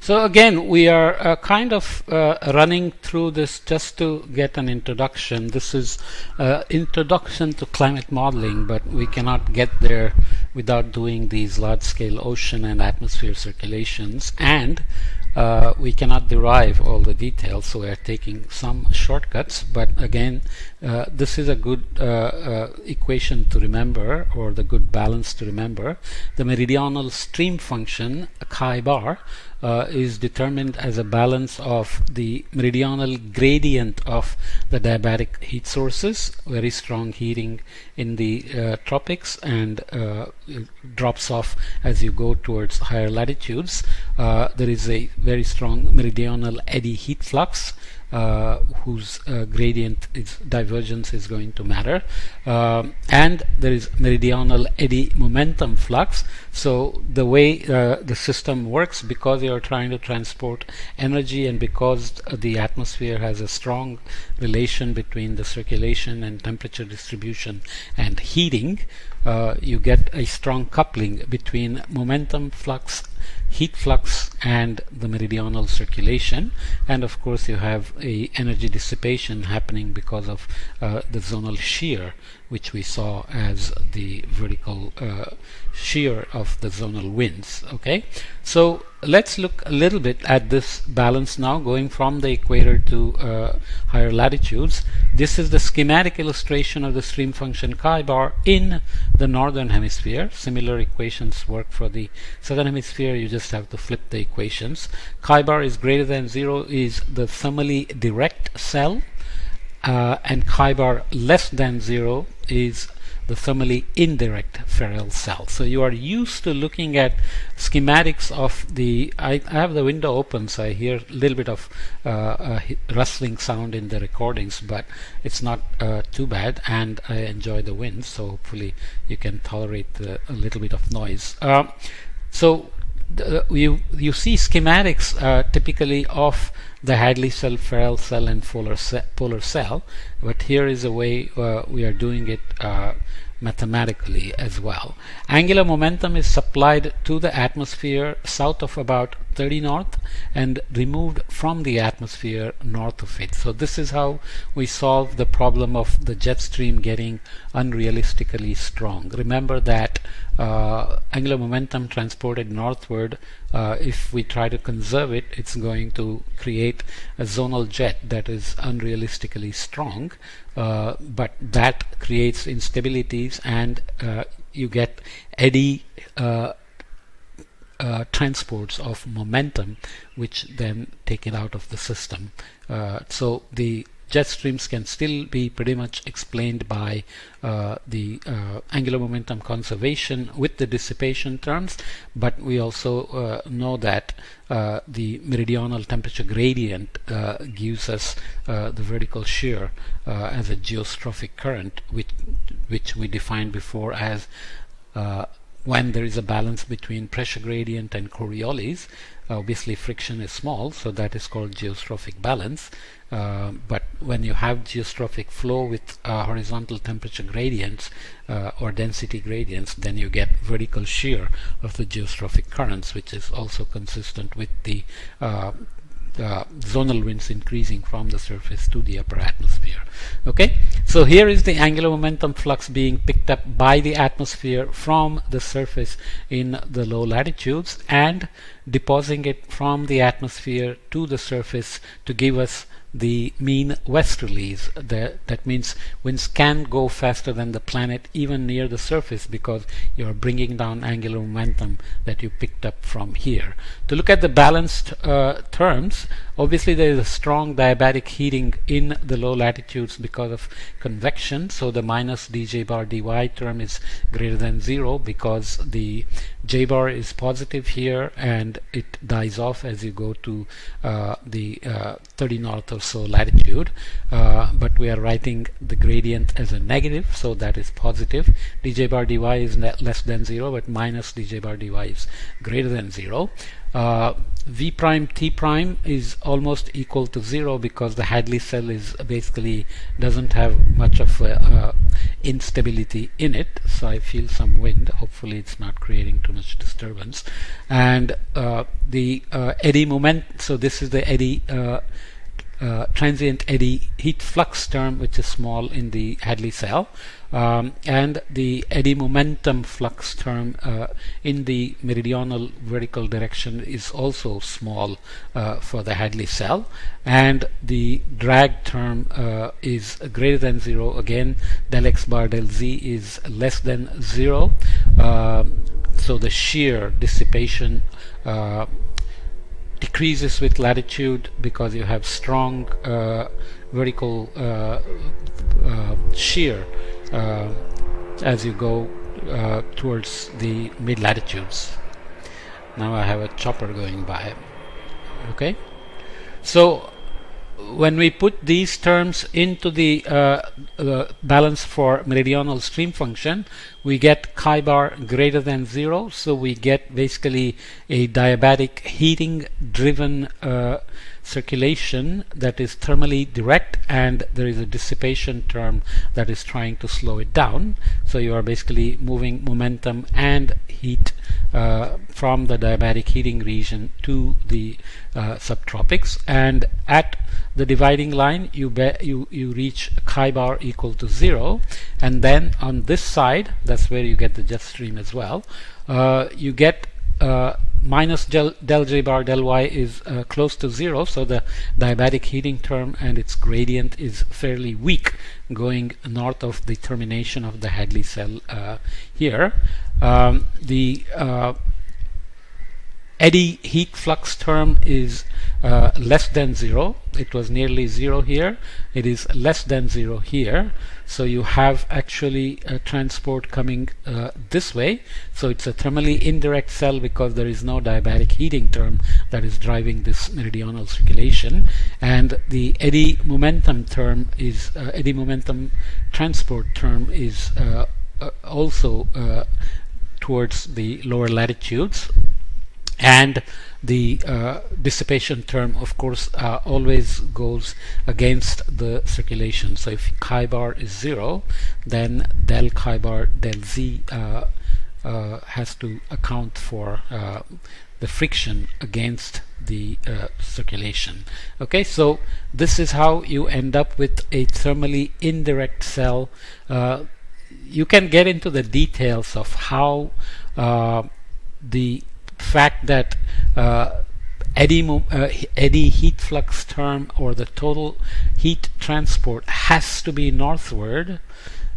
So again, we are kind of running through this just to get an introduction. This is introduction to climate modeling, but we cannot get there without doing these large-scale ocean and atmosphere circulations, and we cannot derive all the details, so we are taking some shortcuts. But again, this is a good equation to remember, or the good balance to remember. The meridional stream function, chi bar, is determined as a balance of the meridional gradient of the diabatic heat sources, very strong heating in the tropics, and it drops off as you go towards higher latitudes. There is a very strong meridional eddy heat flux, whose gradient is divergence is going to matter, and there is meridional eddy momentum flux. So the way the system works, because you are trying to transport energy and because the atmosphere has a strong relation between the circulation and temperature distribution and heating, you get a strong coupling between momentum flux, heat flux, and the meridional circulation. And of course you have a energy dissipation happening because of the zonal shear, which we saw as the vertical shear of the zonal winds. Okay, so let's look a little bit at this balance now, going from the equator to higher latitudes. This is the schematic illustration of the stream function chi bar in the northern hemisphere. Similar equations work for the southern hemisphere. You just have to flip the equations. Chi bar is greater than 0 is the thermally direct cell, and chi bar less than 0 is the thermally indirect Ferrel cell. So you are used to looking at schematics of the, I have the window open, so I hear a little bit of rustling sound in the recordings, but it's not too bad, and I enjoy the wind, so hopefully you can tolerate a little bit of noise. You see schematics typically of the Hadley cell, Ferrel cell, and polar cell, but here is a way we are doing it mathematically as well. Angular momentum is supplied to the atmosphere south of about 30 north and removed from the atmosphere north of it. So this is how we solve the problem of the jet stream getting unrealistically strong. Remember that angular momentum transported northward, if we try to conserve it, it's going to create a zonal jet that is unrealistically strong, but that creates instabilities, and you get eddy transports of momentum, which then take it out of the system. So the jet streams can still be pretty much explained by the angular momentum conservation with the dissipation terms, but we also know that the meridional temperature gradient gives us the vertical shear as a geostrophic current, which we defined before as when there is a balance between pressure gradient and Coriolis. Obviously friction is small, so that is called geostrophic balance, but when you have geostrophic flow with horizontal temperature gradients or density gradients, then you get vertical shear of the geostrophic currents, which is also consistent with the zonal winds increasing from the surface to the upper atmosphere. Okay, so here is the angular momentum flux being picked up by the atmosphere from the surface in the low latitudes and depositing it from the atmosphere to the surface to give us the mean westerlies. That means winds can go faster than the planet even near the surface because you are bringing down angular momentum that you picked up from here. To look at the balanced terms, obviously there is a strong diabatic heating in the low latitudes because of convection, so the minus dj bar dy term is greater than 0 because the j bar is positive here and it dies off as you go to the 30 north or so latitude, but we are writing the gradient as a negative, so that is positive. dj bar dy is less than 0, but minus dj bar dy is greater than 0. V prime T prime is almost equal to 0 because the Hadley cell is basically doesn't have much of instability in it. So I feel some wind. Hopefully it's not creating too much disturbance. And the eddy moment, so this is the eddy transient eddy heat flux term, which is small in the Hadley cell, and the eddy momentum flux term in the meridional vertical direction is also small for the Hadley cell, and the drag term is greater than 0. Again, del x bar del z is less than 0, so the shear dissipation decreases with latitude because you have strong vertical shear as you go towards the mid latitudes. Now I have a chopper going by. Okay, so when we put these terms into the balance for meridional stream function, we get chi bar greater than 0, so we get basically a diabatic heating driven circulation that is thermally direct, and there is a dissipation term that is trying to slow it down. So you are basically moving momentum and heat from the diabatic heating region to the subtropics, and at the dividing line you reach chi bar equal to 0, and then on this side, that's where you get the jet stream as well, you get minus del j bar del y is close to 0, so the diabatic heating term and its gradient is fairly weak going north of the termination of the Hadley cell here. The eddy heat flux term is less than 0. It was nearly 0 here. It is less than 0 here. So you have actually a transport coming this way. So it's a thermally indirect cell because there is no diabatic heating term that is driving this meridional circulation. And the eddy momentum term is eddy momentum transport term is also towards the lower latitudes. And the dissipation term, of course, always goes against the circulation. So if chi bar is 0, then del chi bar del z has to account for the friction against the circulation. Okay, so this is how you end up with a thermally indirect cell. You can get into the details of how the fact that eddy heat flux term or the total heat transport has to be northward,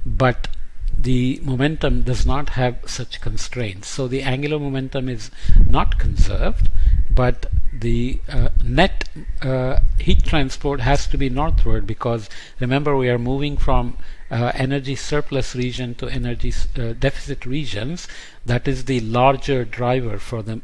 but the momentum does not have such constraints. So the angular momentum is not conserved, but the net heat transport has to be northward, because remember, we are moving from energy surplus region to energy deficit regions. That is the larger driver for the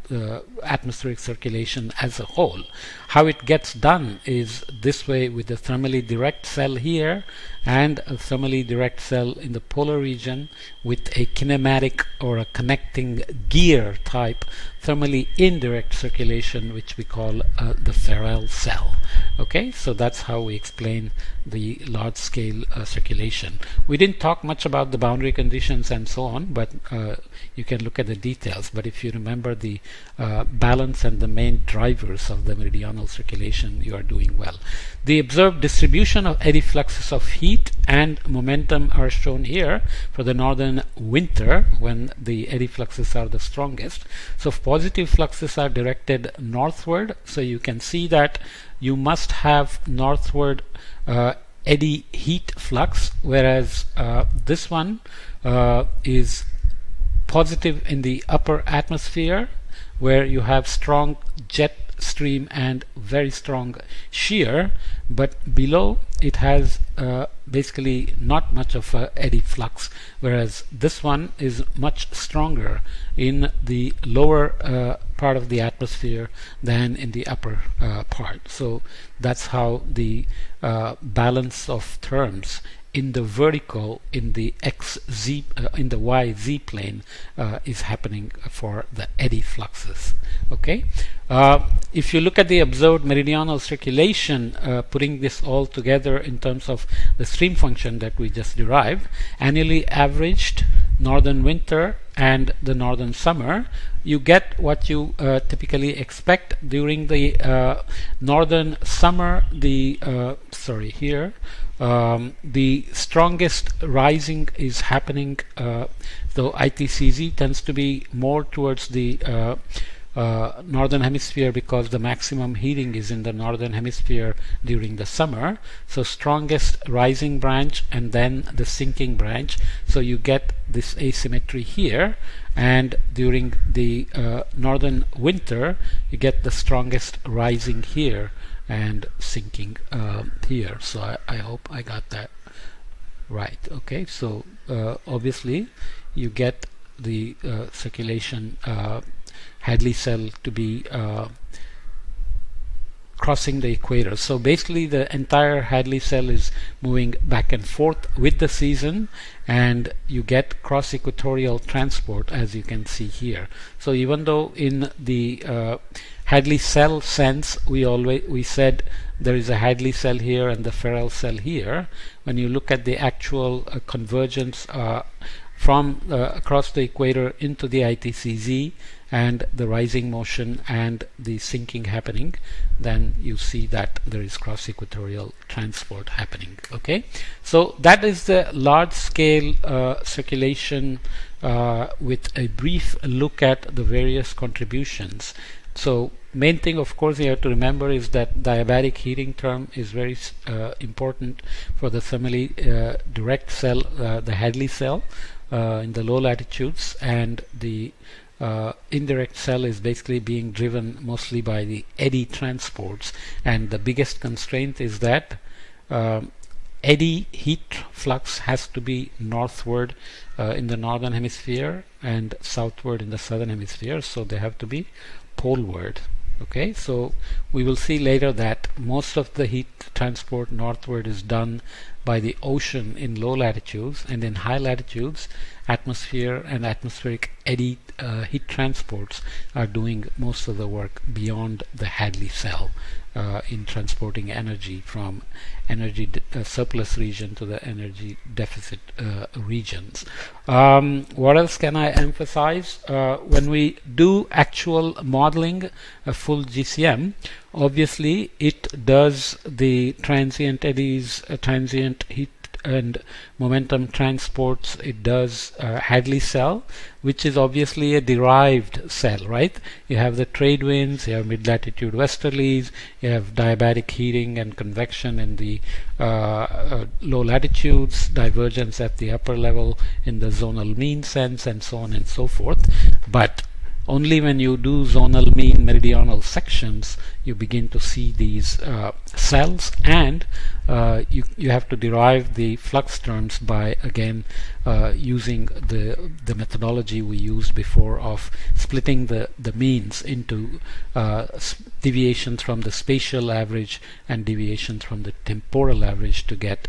atmospheric circulation as a whole. How it gets done is this way, with a thermally direct cell here and a thermally direct cell in the polar region with a kinematic or a connecting gear type thermally indirect circulation, which we call the Ferrel cell. Okay, so that's how we explain the large scale circulation. We didn't talk much about the boundary conditions and so on, but you can look at the details. But if you remember the balance and the main drivers of the meridional circulation, you are doing well. The observed distribution of eddy fluxes of heat and momentum are shown here for the northern winter, when the eddy fluxes are the strongest. So positive fluxes are directed northward, so you can see that you must have northward eddy heat flux, whereas this one is positive in the upper atmosphere, where you have strong jet stream and very strong shear, but below it has basically not much of a eddy flux, whereas this one is much stronger in the lower part of the atmosphere than in the upper part. So that's how the balance of terms in the vertical, in the xz, in the yz plane is happening for the eddy fluxes. Okay, if you look at the observed meridional circulation, putting this all together in terms of the stream function that we just derived, annually averaged northern winter and the northern summer, you get what you typically expect during the northern summer. The the strongest rising is happening, though ITCZ tends to be more towards the northern hemisphere because the maximum heating is in the northern hemisphere during the summer. So strongest rising branch and then the sinking branch. So you get this asymmetry here, and during the northern winter you get the strongest rising here and sinking here. So I hope I got that right. Okay, so obviously you get the circulation Hadley cell to be crossing the equator. So basically the entire Hadley cell is moving back and forth with the season, and you get cross equatorial transport, as you can see here. So even though in the Hadley cell sense we said there is a Hadley cell here and the Ferrel cell here, when you look at the actual convergence from across the equator into the ITCZ and the rising motion and the sinking happening, then you see that there is cross equatorial transport happening. Okay, so that is the large scale circulation with a brief look at the various contributions. So main thing, of course, you have to remember is that diabatic heating term is very important for the thermally direct cell, the Hadley cell in the low latitudes, and the indirect cell is basically being driven mostly by the eddy transports, and the biggest constraint is that eddy heat flux has to be northward in the northern hemisphere and southward in the southern hemisphere, so they have to be poleward. Okay, so we will see later that most of the heat transport northward is done by the ocean in low latitudes, and in high latitudes atmosphere and atmospheric eddy heat transports are doing most of the work beyond the Hadley cell in transporting energy from energy surplus region to the energy deficit regions. What else can I emphasize? When we do actual modeling, a full GCM, obviously it does the transient eddies, transient heat and momentum transports. It does Hadley cell, which is obviously a derived cell, right? You have the trade winds, you have mid-latitude westerlies, you have diabatic heating and convection in the low latitudes, divergence at the upper level in the zonal mean sense, and so on and so forth. But only when you do zonal mean meridional sections you begin to see these cells, and you have to derive the flux terms by again using the methodology we used before of splitting the means into deviations from the spatial average and deviations from the temporal average to get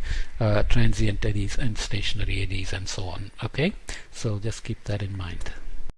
transient eddies and stationary eddies and so on. Okay, so just keep that in mind.